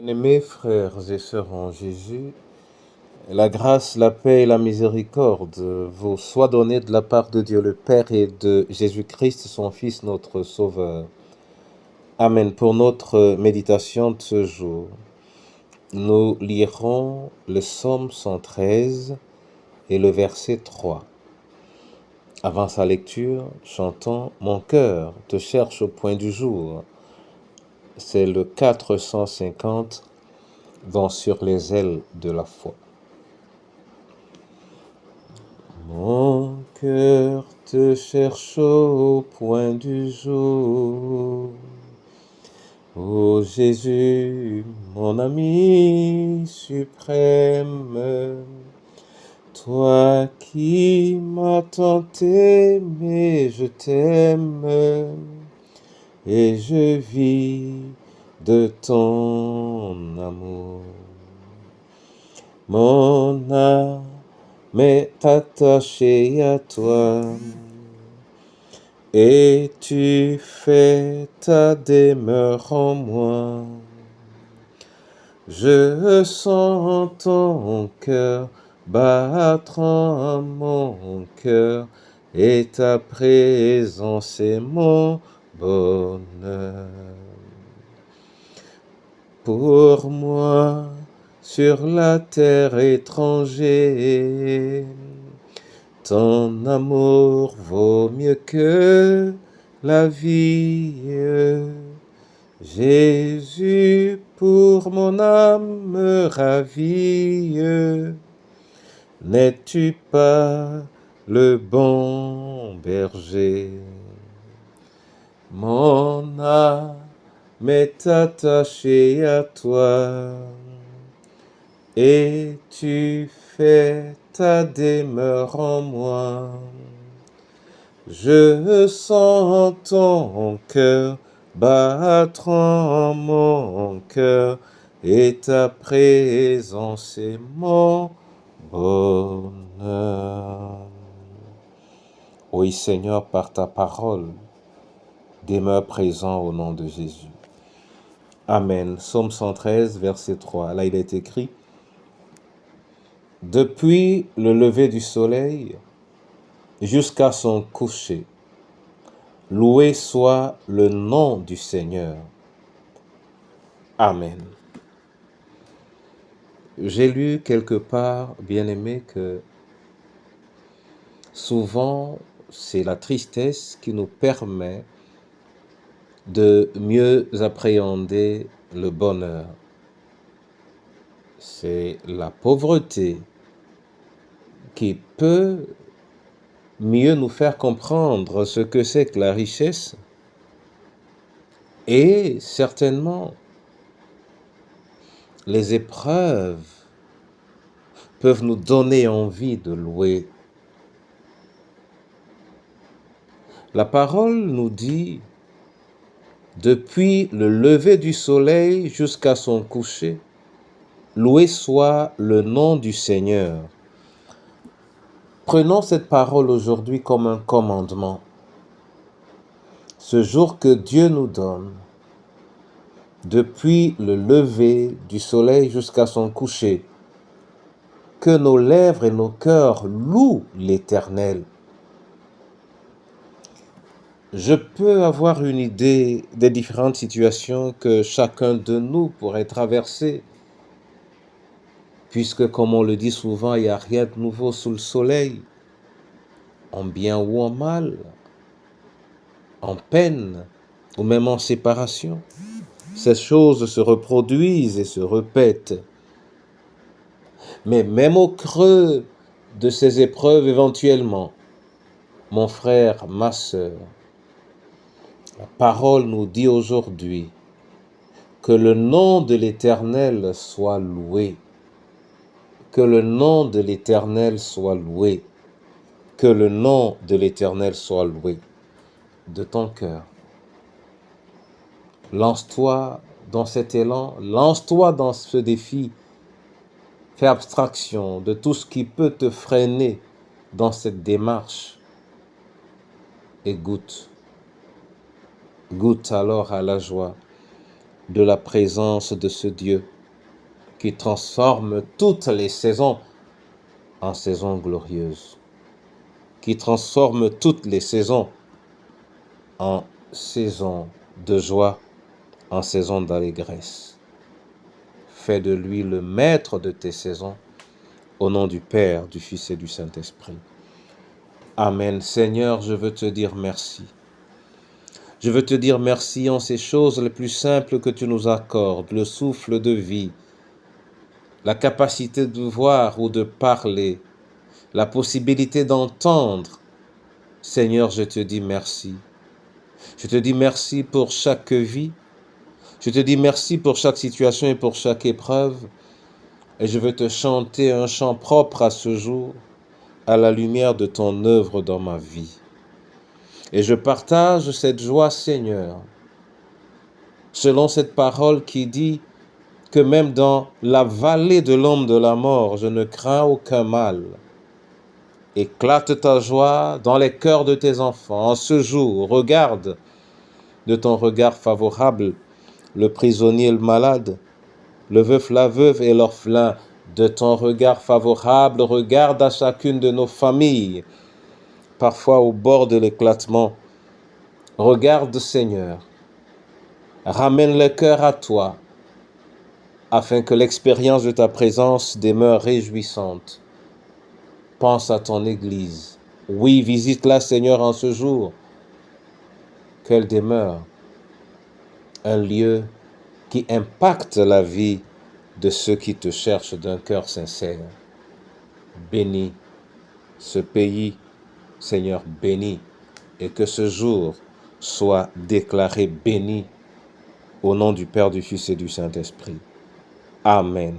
Bien-aimés frères et sœurs en Jésus, la grâce, la paix et la miséricorde vous soient données de la part de Dieu le Père et de Jésus-Christ, son Fils, notre Sauveur. Amen. Pour notre méditation de ce jour, nous lirons le psaume 113 et le verset 3. Avant sa lecture, chantons « Mon cœur te cherche au point du jour ». C'est le 450 dans Sur les ailes de la foi. Mon cœur te cherche au point du jour. Ô Jésus, mon ami suprême, toi qui m'as tant aimé, je t'aime, et je vis de ton amour. Mon âme m'est attachée à toi, et tu fais ta demeure en moi. Je sens ton cœur battre en mon cœur, et ta présence est mon bonheur. Pour moi, sur la terre étranger, ton amour vaut mieux que la vie. Jésus, pour mon âme me ravie. N'es-tu pas le bon berger? Mon âme m'est attachée à toi, et tu fais ta demeure en moi. Je sens ton cœur battre en mon cœur, et ta présence est mon bonheur. Oui Seigneur, par ta parole, demeure présent au nom de Jésus. Amen. Psaume 113, verset 3. Là, il est écrit: depuis le lever du soleil jusqu'à son coucher, loué soit le nom du Seigneur. Amen. J'ai lu quelque part, bien-aimé, que souvent, c'est la tristesse qui nous permet de mieux appréhender le bonheur. C'est la pauvreté qui peut mieux nous faire comprendre ce que c'est que la richesse, et certainement les épreuves peuvent nous donner envie de louer. La parole nous dit: depuis le lever du soleil jusqu'à son coucher, loué soit le nom du Seigneur. Prenons cette parole aujourd'hui comme un commandement. Ce jour que Dieu nous donne, depuis le lever du soleil jusqu'à son coucher, que nos lèvres et nos cœurs louent l'Éternel. Je peux avoir une idée des différentes situations que chacun de nous pourrait traverser, puisque, comme on le dit souvent, il n'y a rien de nouveau sous le soleil, en bien ou en mal, en peine ou même en séparation. Ces choses se reproduisent et se répètent. Mais même au creux de ces épreuves éventuellement, mon frère, ma sœur, la parole nous dit aujourd'hui que le nom de l'Éternel soit loué. Que le nom de l'Éternel soit loué. Que le nom de l'Éternel soit loué. De ton cœur, lance-toi dans cet élan, lance-toi dans ce défi. Fais abstraction de tout ce qui peut te freiner dans cette démarche et goûte. Goûte alors à la joie de la présence de ce Dieu qui transforme toutes les saisons en saisons glorieuses, qui transforme toutes les saisons en saisons de joie, en saisons d'allégresse. Fais de lui le maître de tes saisons, au nom du Père, du Fils et du Saint-Esprit. Amen. Seigneur, je veux te dire merci. Je veux te dire merci en ces choses les plus simples que tu nous accordes, le souffle de vie, la capacité de voir ou de parler, la possibilité d'entendre. Seigneur, je te dis merci. Je te dis merci pour chaque vie. Je te dis merci pour chaque situation et pour chaque épreuve. Et je veux te chanter un chant propre à ce jour, à la lumière de ton œuvre dans ma vie. Et je partage cette joie, Seigneur, selon cette parole qui dit que même dans la vallée de l'ombre de la mort, je ne crains aucun mal. Éclate ta joie dans les cœurs de tes enfants. En ce jour, regarde de ton regard favorable le prisonnier et le malade, le veuf, la veuve et l'orphelin. De ton regard favorable, regarde à chacune de nos familles, parfois au bord de l'éclatement. Regarde, Seigneur, ramène le cœur à toi, afin que l'expérience de ta présence demeure réjouissante. Pense à ton Église. Oui, visite-la, Seigneur, en ce jour. Qu'elle demeure un lieu qui impacte la vie de ceux qui te cherchent d'un cœur sincère. Bénis ce pays, Seigneur, bénis, et que ce jour soit déclaré béni au nom du Père, du Fils et du Saint-Esprit. Amen.